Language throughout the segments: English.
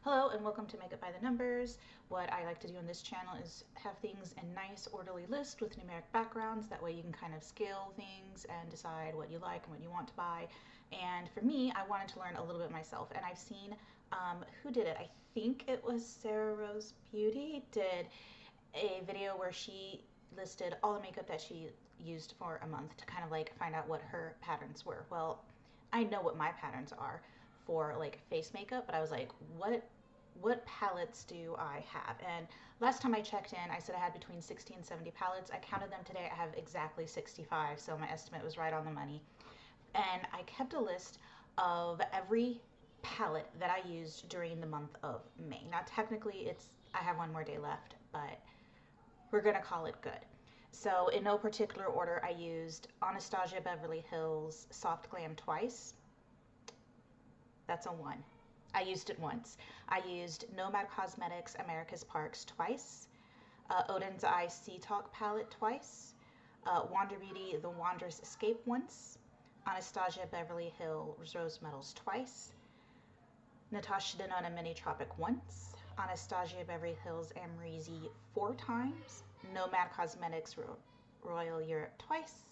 Hello and welcome to Makeup by the Numbers. What I like to do on this channel is have things in nice orderly list with numeric backgrounds. That way you can kind of scale things and decide what you like and what you want to buy. And for me, I wanted to learn a little bit myself, and I've seen who did it? I think it was Sarah Rose Beauty did a video where she listed all the makeup that she used for a month to kind of like find out what her patterns were. Well, I know what my patterns are for like face makeup, but I was like, what palettes do I have? And last time I checked in, I said I had between 60 and 70 palettes. I counted them today. I have exactly 65, so my estimate was right on the money. And I kept a list of every palette that I used during the month of May. Now, technically, I have one more day left, but we're gonna call it good. So in no particular order, I used Anastasia Beverly Hills Soft Glam twice. That's a 1. I used it once. I used Nomad Cosmetics America's Parks twice. Odin's Eye Sea Talk palette twice. Wander Beauty The Wander's Escape once. Anastasia Beverly Hills Rose Metals twice. Natasha Denona Mini Tropic once. Anastasia Beverly Hills Amrezy 4 times. Nomad Cosmetics Royal Europe twice.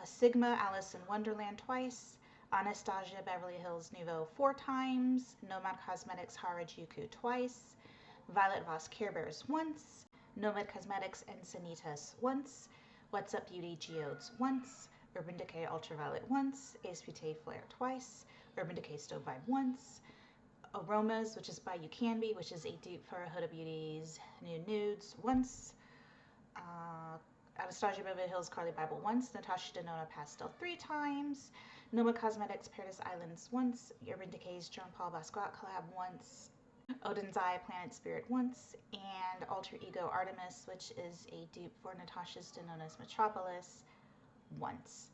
Sigma Alice in Wonderland twice. Anastasia Beverly Hills Nouveau 4 times. Nomad Cosmetics Harajuku twice. Violet Voss Care Bears once. Nomad Cosmetics Encinitas once. What's Up Beauty Geodes once. Urban Decay Ultraviolet once. Ace Beauté Flare twice. Urban Decay Stove Vibe once. Aromas, which is by You Can Be, which is a dupe for Huda Beauty's New Nudes once. Anastasia Beverly Hills Carly Bible once. Natasha Denona Pastel 3 times. Noma Cosmetics Paradise Islands once. Urban Decay's Jean Paul Basquiat collab once. Odin's Eye Planet Spirit once. And Alter Ego Artemis, which is a dupe for Natasha Denona's Metropolis once.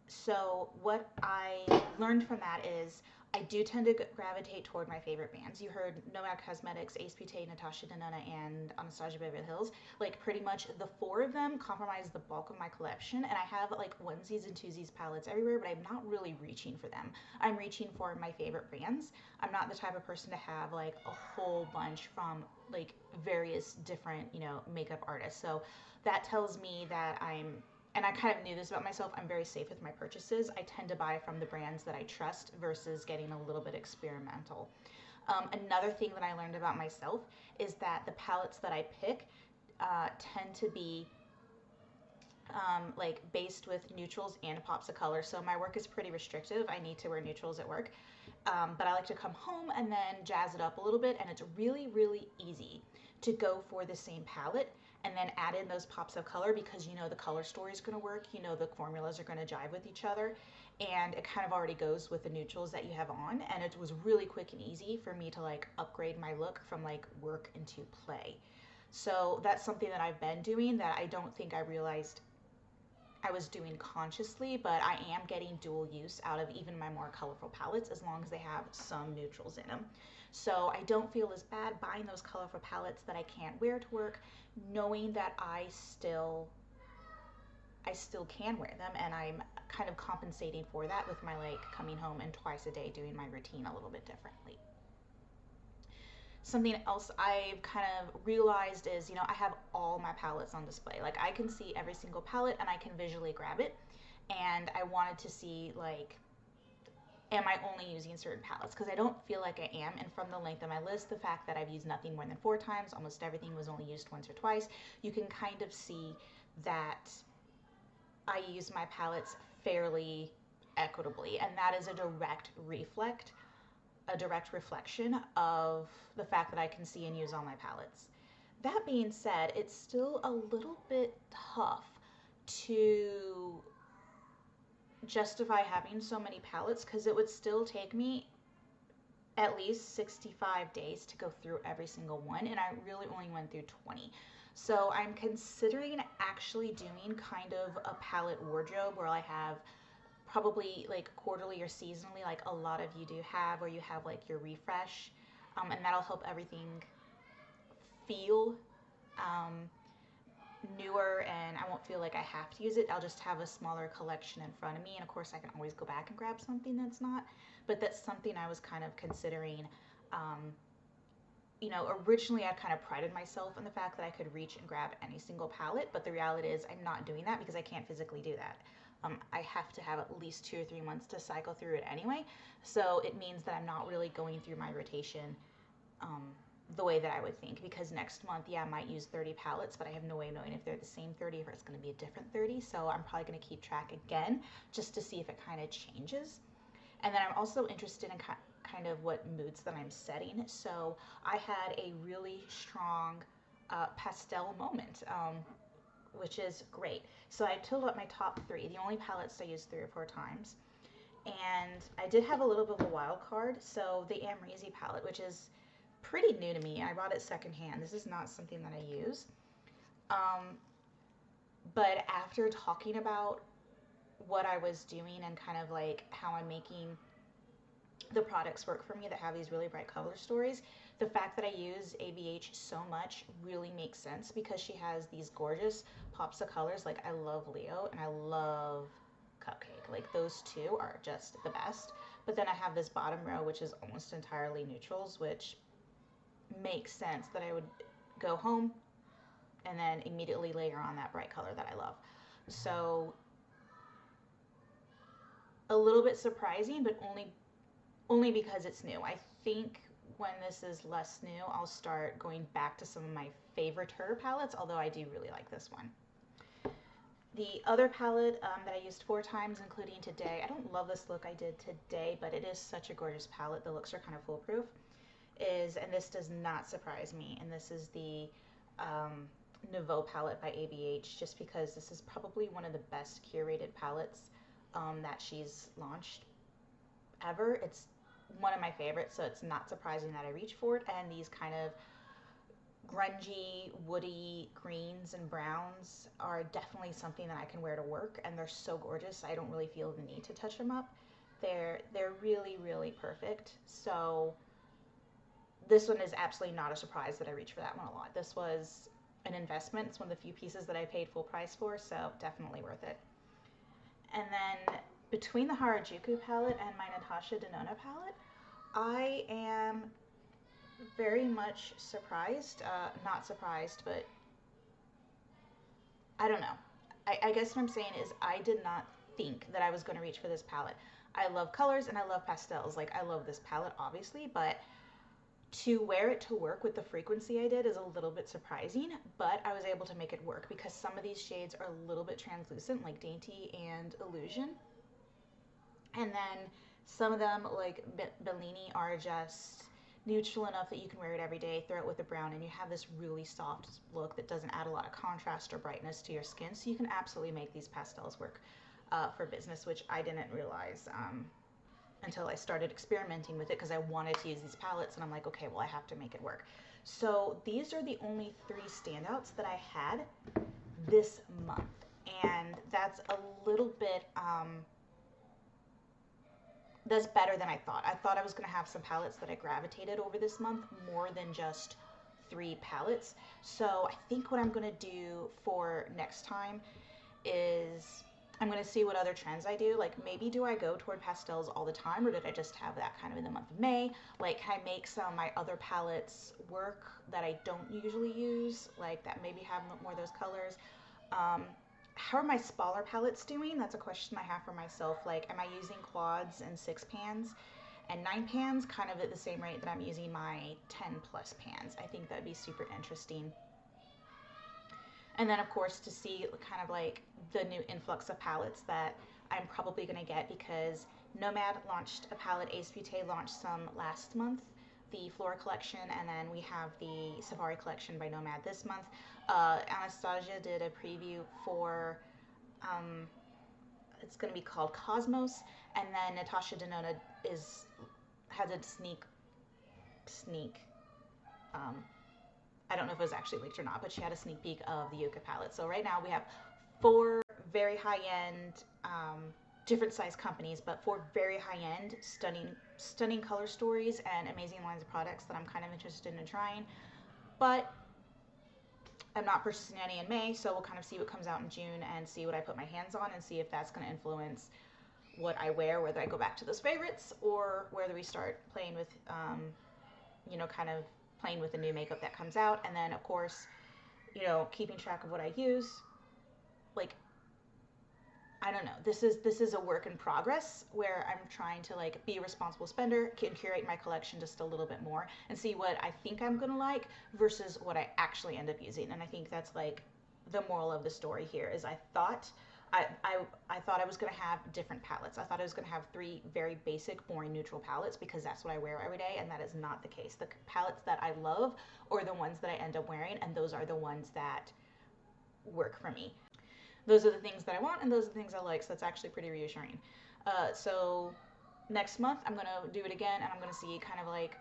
So what I learned from that is I do tend to gravitate toward my favorite brands. You heard Nomad Cosmetics, Ace Beauté, Natasha Denona, and Anastasia Beverly Hills. Like pretty much the 4 of them comprise the bulk of my collection, and I have like onesies and twosies palettes everywhere, but I'm not really reaching for them. I'm reaching for my favorite brands. I'm not the type of person to have like a whole bunch from like various different, makeup artists. So that tells me that and I kind of knew this about myself, I'm very safe with my purchases. I tend to buy from the brands that I trust versus getting a little bit experimental. Another thing that I learned about myself is that the palettes that I pick tend to be like based with neutrals and pops of color. So my work is pretty restrictive. I need to wear neutrals at work. But I like to come home and then jazz it up a little bit, and it's really, really easy to go for the same palette and then add in those pops of color because the color story is going to work, the formulas are going to jive with each other, and it kind of already goes with the neutrals that you have on, and it was really quick and easy for me to like upgrade my look from like work into play. So that's something that I've been doing that I don't think I realized I was doing consciously, but I am getting dual use out of even my more colorful palettes as long as they have some neutrals in them. So I don't feel as bad buying those colorful palettes that I can't wear to work, knowing that I still can wear them, and I'm kind of compensating for that with my like coming home and twice a day doing my routine a little bit differently. Something else I've kind of realized is, I have all my palettes on display. Like I can see every single palette and I can visually grab it. And I wanted to see like, am I only using certain palettes? Because I don't feel like I am. And from the length of my list, the fact that I've used nothing more than 4 times, almost everything was only used once or twice, you can kind of see that I use my palettes fairly equitably. And that is a direct reflection of the fact that I can see and use all my palettes. That being said, it's still a little bit tough to justify having so many palettes because it would still take me at least 65 days to go through every single one, and I really only went through 20. So I'm considering actually doing kind of a palette wardrobe where I have probably like quarterly or seasonally, like a lot of you do have, where you have like your refresh, and that'll help everything feel newer, and I won't feel like I have to use it. I'll just have a smaller collection in front of me, and of course I can always go back and grab something that's not, but that's something I was kind of considering you know, originally I kind of prided myself in the fact that I could reach and grab any single palette, but the reality is I'm not doing that because I can't physically do that. I have to have at least 2 or 3 months to cycle through it anyway, so it means that I'm not really going through my rotation um, the way that I would think, because next month, yeah, I might use 30 palettes, but I have no way of knowing if they're the same 30 or it's going to be a different 30, so I'm probably going to keep track again just to see if it kind of changes. And then I'm also interested in kind of what moods that I'm setting. So I had a really strong pastel moment, which is great. So I totaled up my top three, the only palettes I used 3 or 4 times. And I did have a little bit of a wild card. So the Amrezy palette, which is pretty new to me. I bought it secondhand. This is not something that I use. But after talking about what I was doing and kind of like how I'm making the products work for me that have these really bright color stories, the fact that I use ABH so much really makes sense because she has these gorgeous pops of colors. Like I love Leo and I love Cupcake. Like those two are just the best. But then I have this bottom row which is almost entirely neutrals, which makes sense that I would go home and then immediately layer on that bright color that I love. So a little bit surprising, but only because it's new. I think when this is less new, I'll start going back to some of my favorite her palettes, although I do really like this one. The other palette that I used 4 times, including today, I don't love this look I did today, but it is such a gorgeous palette. The looks are kind of foolproof. And this does not surprise me, and this is the Nouveau palette by ABH, just because this is probably one of the best curated palettes that she's launched ever. It's one of my favorites, so it's not surprising that I reach for it. And these kind of grungy, woody greens and browns are definitely something that I can wear to work, and they're so gorgeous. I don't really feel the need to touch them up. They're really, really perfect. So this one is absolutely not a surprise that I reach for that one a lot. This was an investment. It's one of the few pieces that I paid full price for, so definitely worth it. And then between the Harajuku palette and my Natasha Denona palette, I am very much surprised. Not surprised, but I don't know. I guess what I'm saying is I did not think that I was going to reach for this palette. I love colors and I love pastels. Like, I love this palette, obviously, but to wear it to work with the frequency I did is a little bit surprising, but I was able to make it work because some of these shades are a little bit translucent, like Dainty and Illusion. And then some of them, like Bellini, are just neutral enough that you can wear it every day, throw it with a brown, and you have this really soft look that doesn't add a lot of contrast or brightness to your skin. So you can absolutely make these pastels work for business, which I didn't realize until I started experimenting with it, because I wanted to use these palettes and I'm like, okay, well, I have to make it work. So these are the only 3 standouts that I had this month, and that's a little bit that's better than I thought. I thought I was going to have some palettes that I gravitated over this month more than just 3 palettes. So I think what I'm going to do for next time is I'm going to see what other trends I do. Like, maybe do I go toward pastels all the time, or did I just have that kind of in the month of May? Like, can I make some of my other palettes work that I don't usually use, like that maybe have more of those colors? How are my smaller palettes doing? That's a question I have for myself. Like, am I using quads and 6 pans and 9 pans kind of at the same rate that I'm using my 10 plus pans? I think that'd be super interesting. And then, of course, to see kind of like the new influx of palettes that I'm probably going to get, because Nomad launched a palette, Ace Beauté launched some last month, the Flora collection, and then we have the Safari collection by Nomad this month. Anastasia did a preview for, it's going to be called Cosmos, and then Natasha Denona has a sneak, I don't know if it was actually leaked or not, but she had a sneak peek of the Yucca palette. So right now we have 4 very high-end, different size companies, but 4 very high-end, stunning color stories and amazing lines of products that I'm kind of interested in trying. But I'm not purchasing any in May, so we'll kind of see what comes out in June and see what I put my hands on and see if that's going to influence what I wear, whether I go back to those favorites or whether we start playing with, you know, kind of playing with the new makeup that comes out. And then, of course, you know, keeping track of what I use. Like, I don't know. This is a work in progress where I'm trying to like be a responsible spender, can curate my collection just a little bit more and see what I think I'm gonna like versus what I actually end up using. And I think that's like the moral of the story here is I, I, I thought I was going to have different palettes. I thought I was going to have three very basic, boring, neutral palettes because that's what I wear every day, and that is not the case. The palettes that I love are the ones that I end up wearing, and those are the ones that work for me. Those are the things that I want, and those are the things I like, so that's actually pretty reassuring. So next month, I'm going to do it again, and I'm going to see kind of like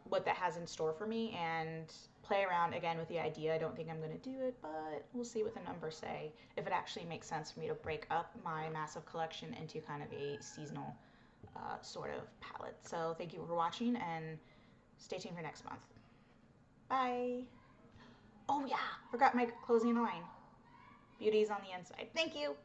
what that has in store for me and play around again with the idea. I don't think I'm going to do it, but we'll see what the numbers say. If it actually makes sense for me to break up my massive collection into kind of a seasonal sort of palette. So thank you for watching and stay tuned for next month. Bye. Oh yeah, forgot my closing line. Beauty is on the inside. Thank you.